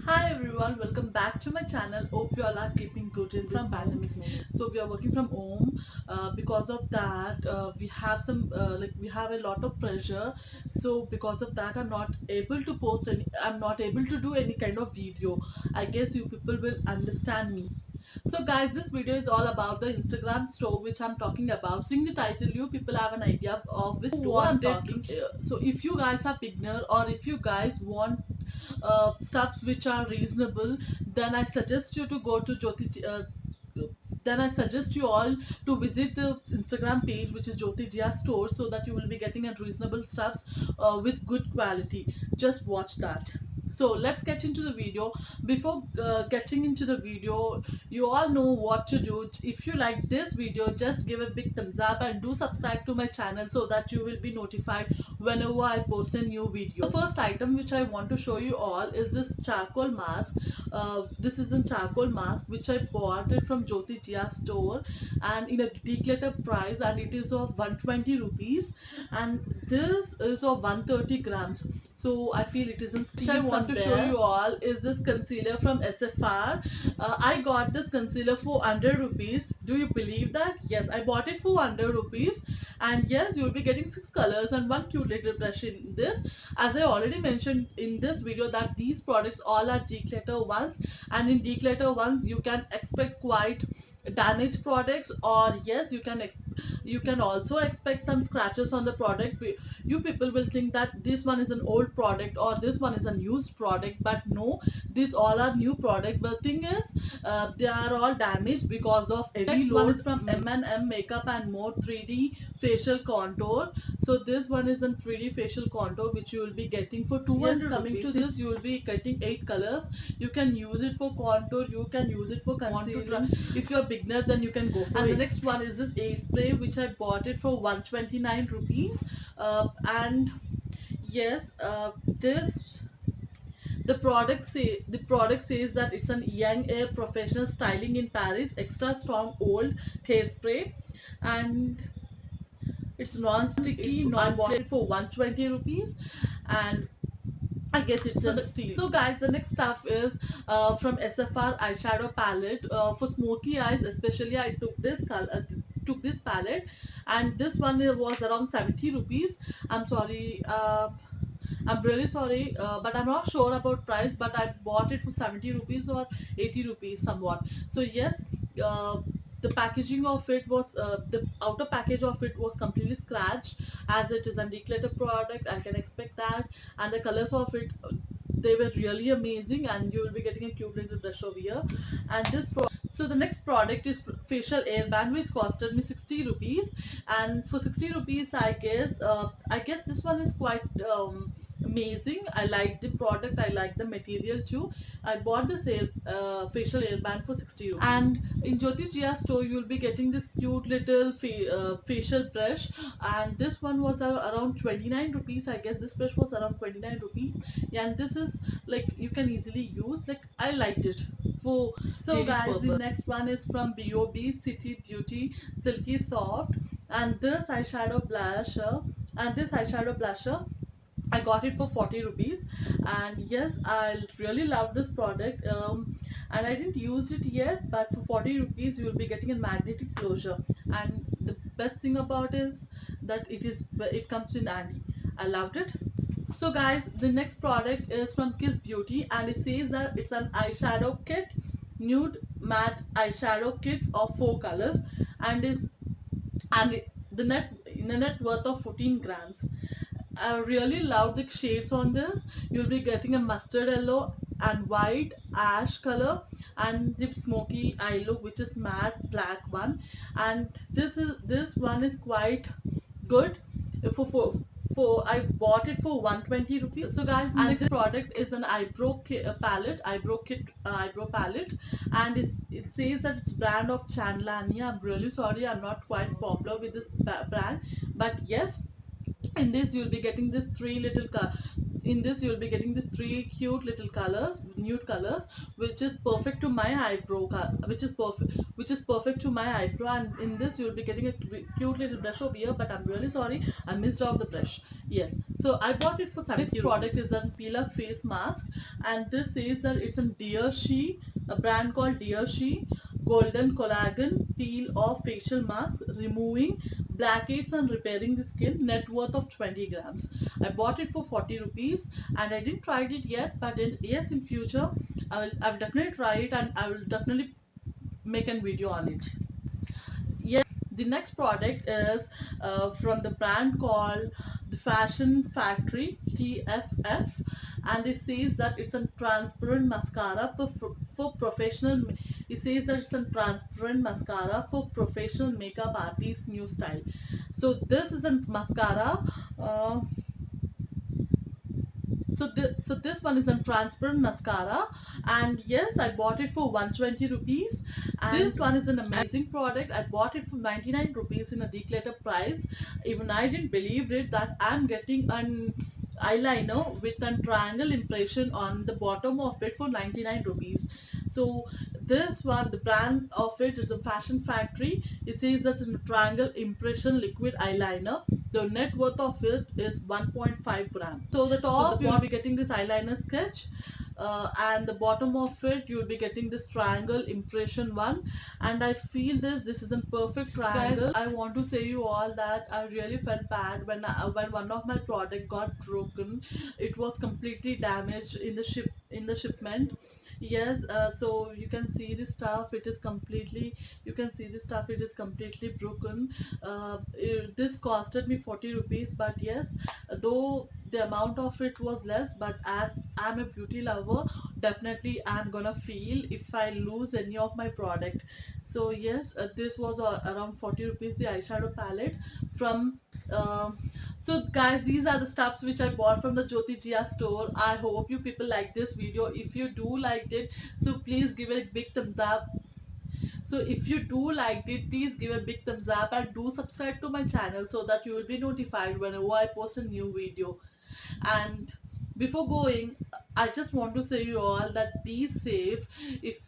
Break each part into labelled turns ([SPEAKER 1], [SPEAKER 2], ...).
[SPEAKER 1] Hi everyone, welcome back to my channel. Hope you all are keeping good in this pandemic moment. So we are working from home. Because of that, we have we have a lot of pressure. So because of that, I'm not able to post any. I'm not able to do any kind of video. I guess you people will understand me. So guys, this video is all about the Instagram store which I'm talking about. Seeing the title, you people have an idea of which store I'm talking. So if you guys are beginner or if you guys want stuffs which are reasonable, then I suggest you to go to then I suggest you all to visit the Instagram page which is Jyoti Jia store, so that you will be getting a reasonable stuffs with good quality. Just watch that. So let's get into the video. Before getting into the video, you all know what to do. If you like this video, just give a big thumbs up and do subscribe to my channel so that you will be notified whenever I post a new video. The first item which I want to show you all is this charcoal mask. This is a charcoal mask which I bought it from Jyoti Jia store and in a declutter price, and it is of 120 rupees, and this is of 130 grams. So I feel it isn't steep. Which I want to show you all is this concealer from SFR. I got this concealer for 100 rupees. Do you believe that? Yes, I bought it for 100 rupees, and yes, you'll be getting 6 colors and one cute little brush in this. As I already mentioned in this video that these products all are declutter ones, and in declutter ones you can expect quite damaged products, or yes, you can also expect some scratches on the product. You people will think that this one is an old product or this one is a used product, but no, these all are new products. But the thing is, they are all damaged because of heavy load. Next one is from M&M Makeup and More 3D facial contour. So this one is a 3D facial contour which you will be getting for 200 rupees. Coming to this, you will be getting 8 colors. You can use it for contour, you can use it for concealer. If you're a beginner, then you can go for it. And the next one is this age spray which I bought it for 129 rupees. And yes, this the product says that it's an young air professional styling in Paris extra strong old hairspray, and it's non-sticky, I bought it for 120 rupees, and I guess it's a steal. So guys, the next stuff is from SFR eyeshadow palette for smoky eyes. Especially, I took this color, took this palette, and this one was around 70 rupees. I'm sorry. I'm really sorry, but I'm not sure about price, but I bought it for 70 rupees or 80 rupees somewhat. So yes, the packaging of it was, the outer package of it was completely scratched, as it is a declutter product. I can expect that, and the colors of it, they were really amazing, and you will be getting a cute little brush over here. And so the next product is facial airband, which costed me 60 rupees, and for 60 rupees I guess this one is quite amazing. I like the product, I like the material too. I bought this facial airband for 60 rupees. And in Jyoti Jia store you will be getting this cute little facial brush, and this one was around 29 rupees. I guess this brush was around 29 rupees. Yeah, and this is like you can easily use, like I liked it for so guys purpose. The next one is from B.O.B. City Beauty Silky Soft, and this eyeshadow blusher I got it for 40 rupees, and yes, I really love this product, and I didn't use it yet, but for 40 rupees you will be getting a magnetic closure, and the best thing about is that it comes in handy. I loved it. So guys, the next product is from Kiss Beauty, and it says that it's an eyeshadow kit, nude matte eyeshadow kit of 4 colors, and the net worth of 14 grams. I really love the shades on this. You'll be getting a mustard yellow and white ash color, and the smoky eye look, which is matte black one. And this one is quite good. I bought it for 120 rupees. So guys, and this product is an eyebrow palette, and it says that it's brand of Chandlani. I'm really sorry, I'm not quite popular with this brand, but yes, in this you'll be getting this in this you'll be getting these three cute little colors, nude colors, which is perfect to my eyebrow, which is perfect to my eyebrow. And in this you'll be getting a cute little brush over here, but I'm really sorry, I missed out the brush. Yes, so I bought it for 70 rupees. Next product is a peeler face mask, and this says that it's a Dear She, a brand called Dear She Golden Collagen Peel Off Facial Mask, removing blackheads and repairing the skin, net worth of 20 grams. I bought it for 40 rupees and I didn't try it yet, but yes, in future I'll definitely try it, and I will definitely make a video on it. Yes, the next product is from the brand called the Fashion Factory, TFF, and it says that it's a transparent mascara for professional. It says that it's a transparent mascara for professional makeup artists, new style. So this is a mascara. So this one is a transparent mascara, and yes, I bought it for 120 rupees, and this one is an amazing product. I bought it for 99 rupees in a declutter price. Even I didn't believe it that I'm getting an eyeliner with a triangle impression on the bottom of it for 99 rupees. So this one, the brand of it is a Fashion Factory. It says this is a triangle impression liquid eyeliner. The net worth of it is 1.5 grams. So the top you will be getting this eyeliner sketch, and the bottom of it you will be getting this triangle impression one. And I feel this is a perfect triangle. Guys, I want to say you all that I really felt bad when one of my product got broken. It was completely damaged in the shipment. Yes, so you can see the stuff, it is completely, you can see the stuff, it is completely broken. This costed me 40 rupees, but yes, though the amount of it was less, but as I'm a beauty lover, definitely I'm gonna feel if I lose any of my product. So yes, this was around 40 rupees, the eyeshadow palette from so guys, these are the stuffs which I bought from the Jyoti Jia store. I hope you people like this video. If you do like it, so please give a big thumbs up. So if you do liked it, please give a big thumbs up and do subscribe to my channel so that you will be notified whenever I post a new video. And before going, I just want to say you all that be safe. If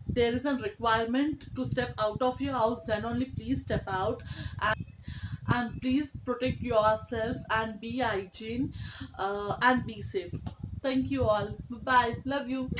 [SPEAKER 1] there is a requirement to step out of your house, then only please step out, and please protect yourself and be hygiene, and be safe. Thank you all. Bye. Love you.